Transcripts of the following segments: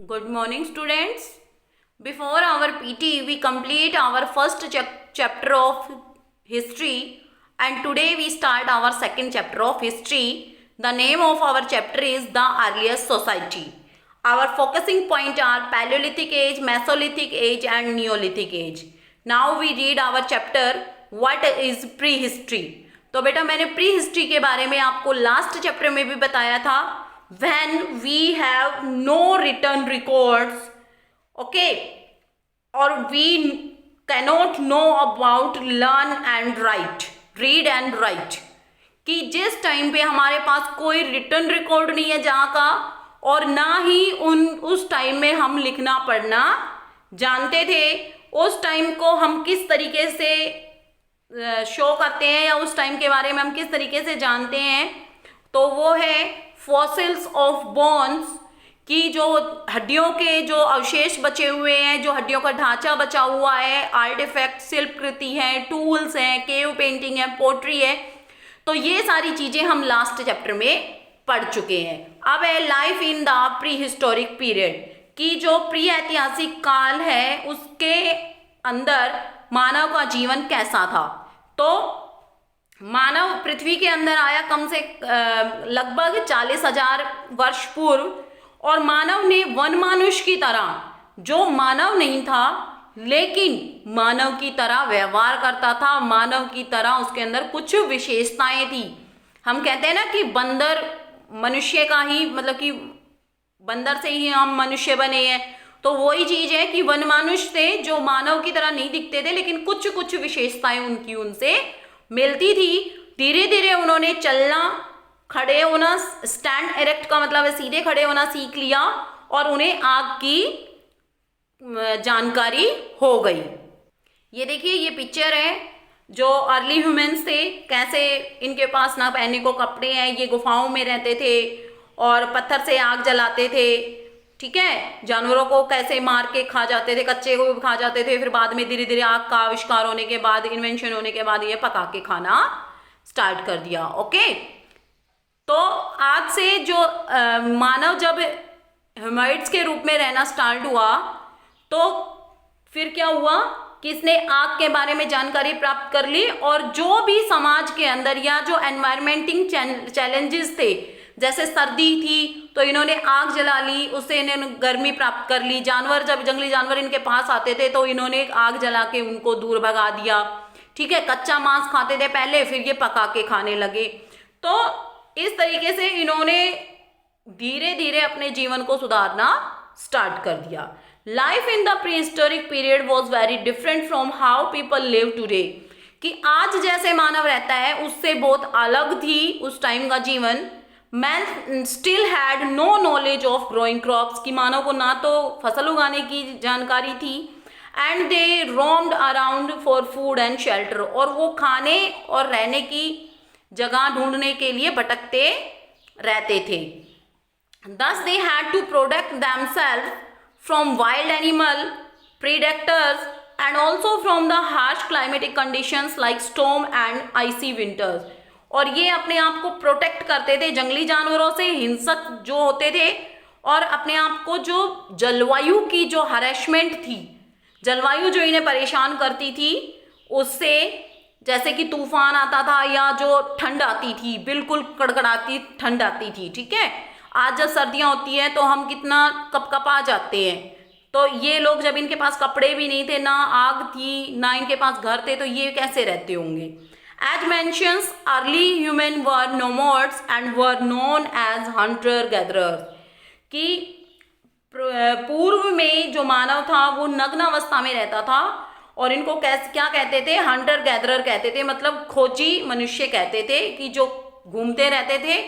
Good morning, students. Before our PT, we complete our first chapter of history, and today we start our second chapter of history. The name of our chapter is The Earliest Society. Our focusing point are Paleolithic Age, Mesolithic Age, and Neolithic Age. Now we read our chapter What is Prehistory. तो बेटा मैंने pre history के बारे में आपको last chapter में भी बताया था. When we have no written records, okay, or we cannot know about learn and write, read and write, कि जिस टाइम पे हमारे पास कोई रिटर्न रिकॉर्ड नहीं है जहाँ का, और ना ही उस टाइम में हम लिखना पढ़ना जानते थे. उस टाइम को हम किस तरीके से शो करते हैं या उस टाइम के बारे में हम किस तरीके से जानते हैं, तो वो है फॉसिल्स ऑफ बोन्स, की जो हड्डियों के जो अवशेष बचे हुए हैं, जो हड्डियों का ढांचा बचा हुआ है, आर्टिफैक्ट, शिल्पकृति है, टूल्स हैं, केव पेंटिंग है, पोट्री है. तो ये सारी चीजें हम लास्ट चैप्टर में पढ़ चुके हैं. अब है life in the pre historic period, की जो प्री ऐतिहासिक काल है उसके अंदर मानव का जीवन कैसा था. तो मानव पृथ्वी के अंदर आया कम से लगभग 40,000 वर्ष पूर्व, और मानव ने वनमानुष की तरह, जो मानव नहीं था लेकिन मानव की तरह व्यवहार करता था, मानव की तरह उसके अंदर कुछ विशेषताएं थी. हम कहते हैं ना कि बंदर मनुष्य का ही, मतलब कि बंदर से ही हम मनुष्य बने हैं. तो वही चीज है कि वनमानुष थे जो मानव की तरह नहीं दिखते थे, लेकिन कुछ कुछ विशेषताएं उनकी उनसे मिलती थी. धीरे धीरे उन्होंने चलना, खड़े होना, स्टैंड इरेक्ट का मतलब है सीधे खड़े होना सीख लिया, और उन्हें आग की जानकारी हो गई. ये देखिए, ये पिक्चर है जो अर्ली ह्यूमंस थे, कैसे इनके पास ना पहनने को कपड़े हैं, ये गुफाओं में रहते थे और पत्थर से आग जलाते थे. ठीक है, जानवरों को कैसे मार के खा जाते थे, कच्चे को भी खा जाते थे. फिर बाद में धीरे धीरे आग का आविष्कार होने के बाद, इन्वेंशन होने के बाद ये पका के खाना स्टार्ट कर दिया. ओके, तो आज से जो मानव जब ह्यूमैनिड्स के रूप में रहना स्टार्ट हुआ, तो फिर क्या हुआ कि इसने आग के बारे में जानकारी प्राप्त कर ली, और जो भी समाज के अंदर या जो एनवायरमेंटिंग चैलेंजेस थे, जैसे सर्दी थी तो इन्होंने आग जला ली, उससे इन्होंने गर्मी प्राप्त कर ली. जानवर, जब जंगली जानवर इनके पास आते थे तो इन्होंने आग जला के उनको दूर भगा दिया. ठीक है, कच्चा मांस खाते थे पहले, फिर ये पका के खाने लगे. तो इस तरीके से इन्होंने धीरे धीरे अपने जीवन को सुधारना स्टार्ट कर दिया. Life in the pre historic period was very different from how people live today, कि आज जैसे मानव रहता है उससे बहुत अलग थी उस टाइम का जीवन. Man still had no knowledge of growing crops, कि मानव को ना तो फसल उगाने की जानकारी थी, and they roamed around for food and shelter, और वो खाने और रहने की जगह ढूंढने के लिए भटकते रहते थे. Thus they had to protect themselves from wild animal predators and also from the harsh climatic conditions like storm and icy winters. और ये अपने आप को प्रोटेक्ट करते थे जंगली जानवरों से, हिंसक जो होते थे, और अपने आप को जो जलवायु की जो हरेसमेंट थी, जलवायु जो इन्हें परेशान करती थी उससे, जैसे कि तूफान आता था या जो ठंड आती थी, बिल्कुल कड़कड़ाती ठंड आती थी. ठीक है, आज जब सर्दियां होती हैं तो हम कितना कपकपा जाते हैं. तो ये लोग, जब इनके पास कपड़े भी नहीं थे, ना आग थी, ना इनके पास घर थे, तो ये कैसे रहते होंगे. As mentions, early human were nomads and were known as hunter-gatherers, कि पूर्व में जो मानव था वो नग्न अवस्था में रहता था, और इनको क्या कहते थे, हंटर गैदरर कहते थे, मतलब खोजी मनुष्य कहते थे, कि जो घूमते रहते थे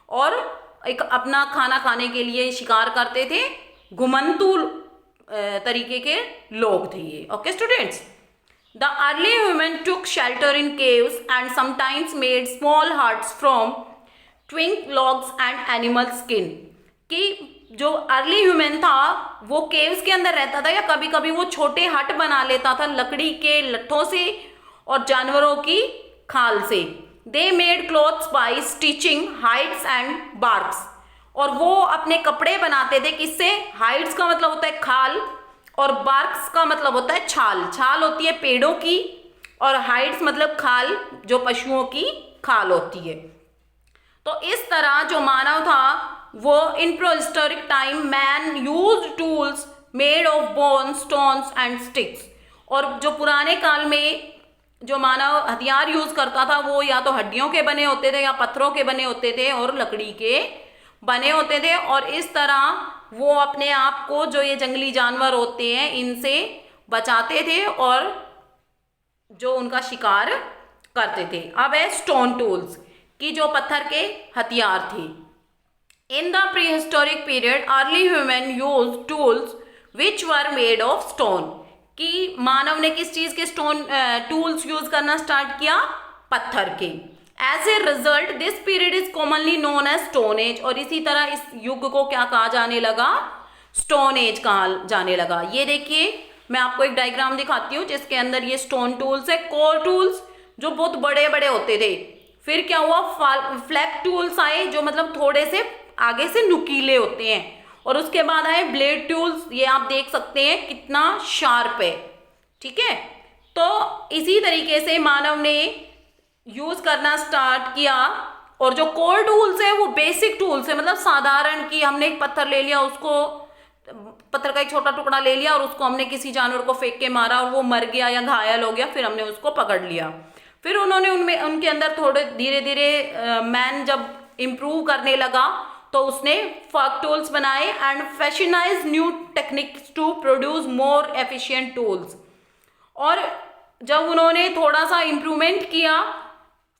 और एक अपना खाना खाने के लिए शिकार करते थे. घुमंतु तरीके के लोग थे ये. Okay students, the early human took shelter in caves and sometimes made small huts from twig logs and animal skin, कि जो अर्ली ह्यूमन था वो केव्स के अंदर रहता था, या कभी कभी वो छोटे हट बना लेता था लकड़ी के लट्ठों से और जानवरों की खाल से. They made clothes by stitching hides and barks, और वो अपने कपड़े बनाते थे किससे? हाइड्स का मतलब होता है खाल, और बार्क्स का मतलब होता है छाल। छाल होती है पेड़ों की, और हाइड्स मतलब खाल, जो पशुओं की खाल होती है। तो इस तरह जो मानव था वो in prehistoric time man used tools made of bone, stones and sticks. और जो पुराने काल में जो मानव हथियार यूज करता था वो या तो हड्डियों के बने होते थे, या पत्थरों के बने होते थे, और लकड़ी के बने होते थे। और इस तरह वो अपने आप को, जो ये जंगली जानवर होते हैं, इनसे बचाते थे और जो उनका शिकार करते थे। अब है स्टोन टूल्स, कि जो पत्थर के हथियार थे। In the prehistoric period early human use tools which were made of stone, कि मानव ने किस चीज के स्टोन टूल्स यूज करना स्टार्ट किया? पत्थर के। As a result this period is commonly known as stone age, और इसी तरह इस युग को क्या कहा जाने लगा? स्टोन एज कहा जाने लगा। ये देखिए, मैं आपको एक डायग्राम दिखाती हूँ जिसके अंदर ये स्टोन टूल्स है। कोर टूल्स जो बहुत बड़े बड़े होते थे, फिर क्या हुआ? फ्लैग टूल्स आए जो मतलब थोड़े से आगे से नुकीले होते हैं, और उसके बाद आए ब्लेड टूल्स। ये आप देख सकते हैं कितना शार्प है, ठीक है। तो इसी तरीके से मानव ने यूज करना स्टार्ट किया। और जो कोर टूल्स है वो बेसिक टूल्स है, मतलब साधारण, कि हमने एक पत्थर ले लिया, उसको पत्थर का एक छोटा टुकड़ा ले लिया और उसको हमने किसी जानवर को फेंक के मारा और वो मर गया या घायल हो गया, फिर हमने उसको पकड़ लिया। फिर उन्होंने उनके अंदर थोड़े धीरे धीरे मैन जब इम्प्रूव करने लगा तो उसने फॉक टूल्स बनाए and fashionise new techniques to produce more efficient tools. और जब उन्होंने थोड़ा सा इम्प्रूवमेंट किया,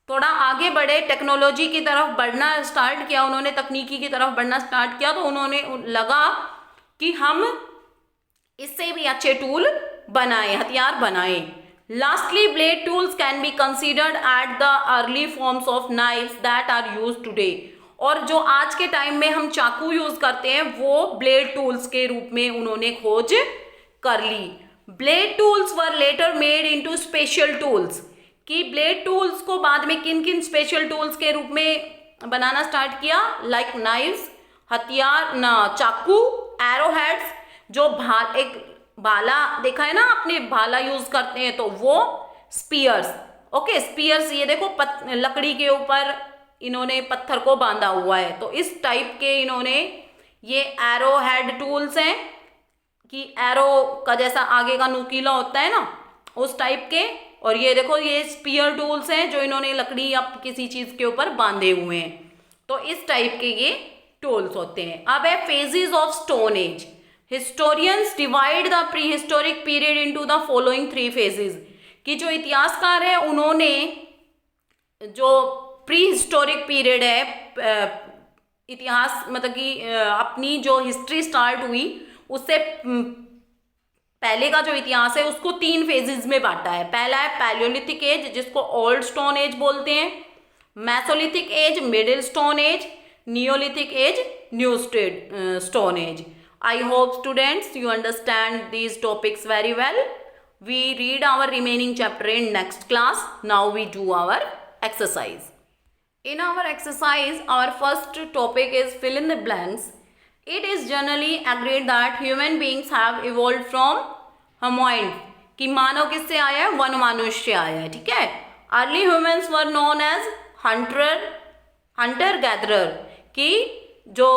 थोड़ा आगे बढ़े, टेक्नोलॉजी की तरफ बढ़ना स्टार्ट किया, उन्होंने तकनीकी की तरफ बढ़ना स्टार्ट किया, तो उन्होंने लगा कि हम इससे भी अच्छे टूल बनाए, हथियार बनाए। Lastly blade tools can be considered at the early forms of knifes that are used today. और जो आज के टाइम में हम चाकू यूज करते हैं वो ब्लेड टूल्स के रूप में उन्होंने खोज कर ली। Blade tools were later made into special tools, कि ब्लेड टूल्स को बाद में किन किन स्पेशल टूल्स के रूप में बनाना स्टार्ट किया? लाइक नाइव्स, हथियार ना, चाकू, एरो हेड्स, जो एक भाला देखा है ना आपने, भाला यूज करते हैं, तो वो स्पीयर्स। ओके, स्पीयर्स, ये देखो लकड़ी के ऊपर इन्होंने पत्थर को बांधा हुआ है, तो इस टाइप के इन्होंने, ये एरो हेड टूल्स हैं, कि एरो का जैसा आगे का नुकीला होता है ना, उस टाइप के। और ये देखो, ये स्पीयर टूल्स हैं जो इन्होंने लकड़ी या किसी चीज के ऊपर बांधे हुए हैं, तो इस टाइप के ये टूल्स होते हैं। अब है phases of stone age. Historians divide the pre historic period into the following 3 phases, कि जो इतिहासकार है उन्होंने जो प्री हिस्टोरिक पीरियड है, इतिहास मतलब कि अपनी जो हिस्ट्री स्टार्ट हुई उससे पहले का जो इतिहास है उसको 3 फेजेस में बांटा है। पहला है पैलियोलिथिक एज, जिसको ओल्ड स्टोन एज बोलते हैं, mesolithic age, middle stone age, neolithic age, new stone age. I hope students you understand these topics very well. We read our remaining chapter in next class. Now we do our exercise. In our exercise, our first topic is fill in the blanks. It is generally agreed that human beings have evolved from hominid, कि मानव किससे आया है? One मनुष्य आया है, ठीक है। Early humans were known as hunter gatherer, कि जो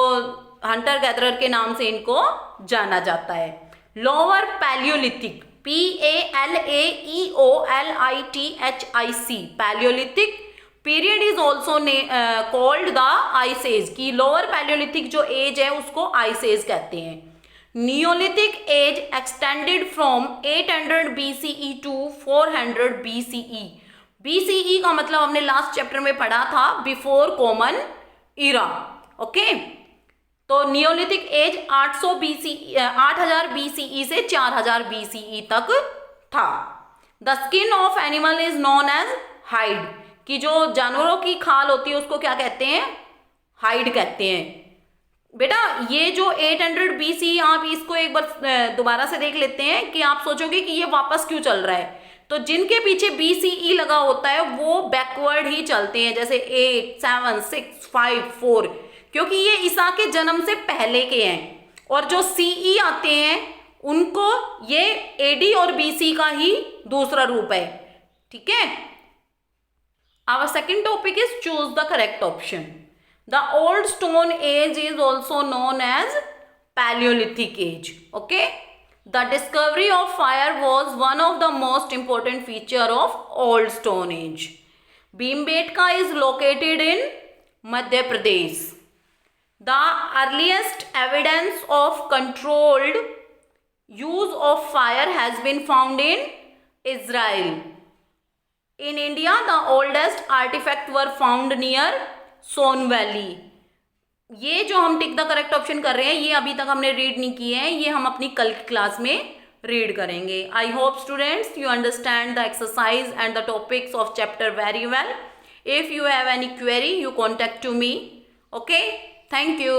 हंटर गैदरर के नाम से इनको जाना जाता है। Lower palaeolithic, PALAEOLITHIC, palaeolithic period is also called the ice age, की लोअर पैलियोलिथिक जो एज है उसको आइस एज कहते हैं। Neolithic age extended from 800 BCE to 400 BCE। BCE का मतलब हमने लास्ट चैप्टर में पढ़ा था, बिफोर कॉमन इरा, ओके। तो नियोलिथिक एज 8000 BCE से 4000 BCE तक था। The skin of animal is known as hide, कि जो जानवरों की खाल होती है उसको क्या कहते हैं? हाइड कहते हैं। बेटा ये जो 800 BCE, आप इसको एक बार दोबारा से देख लेते हैं कि आप सोचोगे कि ये वापस क्यों चल रहा है। तो जिनके पीछे BCE लगा होता है वो बैकवर्ड ही चलते हैं, जैसे 8 7 6 5 4, क्योंकि ये ईसा के जन्म से पहले के हैं, और जो सीई आते हैं उनको ये एडी और बीसी का ही दूसरा रूप है। ठीक है। Our second topic is choose the correct option. The old stone age is also known as palaeolithic age. Okay. The discovery of fire was one of the most important feature of old stone age. Bhimbetka is located in Madhya Pradesh. The earliest evidence of controlled use of fire has been found in Israel. In India, the oldest artifacts were found near Son Valley. ये जो हम tick the correct option कर रहे हैं, ये अभी तक हमने रीड नहीं किए हैं, ये हम अपनी कल की क्लास में रीड करेंगे। I hope students you understand the exercise and the topics of chapter very well. If you have any query, you contact to me. Okay. Thank you.